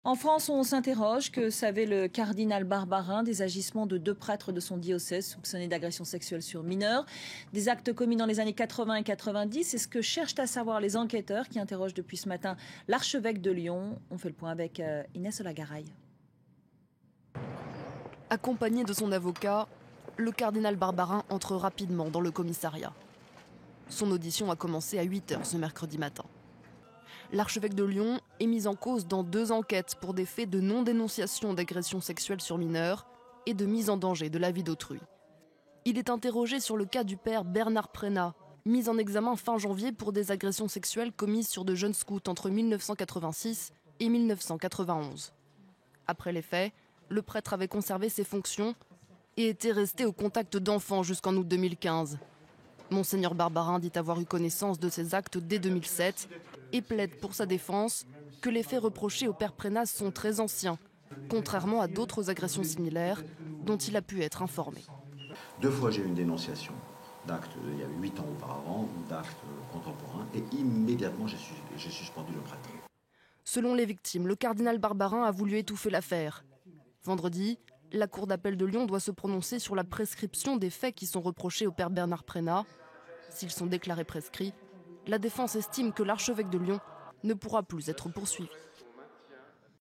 En France, on s'interroge. Que savait le cardinal Barbarin des agissements de 2 prêtres de son diocèse soupçonnés d'agression sexuelle sur mineurs? Des actes commis dans les années 80 et 90. C'est ce que cherchent à savoir les enquêteurs qui interrogent depuis ce matin l'archevêque de Lyon. On fait le point avec Inès Olagaray. Accompagné de son avocat, le cardinal Barbarin entre rapidement dans le commissariat. Son audition a commencé à 8h ce mercredi matin. L'archevêque de Lyon est mis en cause dans 2 enquêtes pour des faits de non-dénonciation d'agression sexuelle sur mineurs et de mise en danger de la vie d'autrui. Il est interrogé sur le cas du père Bernard Prénat, mis en examen fin janvier pour des agressions sexuelles commises sur de jeunes scouts entre 1986 et 1991. Après les faits, le prêtre avait conservé ses fonctions et était resté au contact d'enfants jusqu'en août 2015. Monseigneur Barbarin dit avoir eu connaissance de ces actes dès 2007 et plaide pour sa défense que les faits reprochés au père Prénat sont très anciens, contrairement à d'autres agressions similaires dont il a pu être informé. 2 fois j'ai eu une dénonciation d'actes il y a 8 ans auparavant, ou d'actes contemporains, et immédiatement j'ai suspendu le prêtre. Selon les victimes, le cardinal Barbarin a voulu étouffer l'affaire. Vendredi, la Cour d'appel de Lyon doit se prononcer sur la prescription des faits qui sont reprochés au père Bernard Prénat. S'ils sont déclarés prescrits, la défense estime que l'archevêque de Lyon ne pourra plus être poursuivi.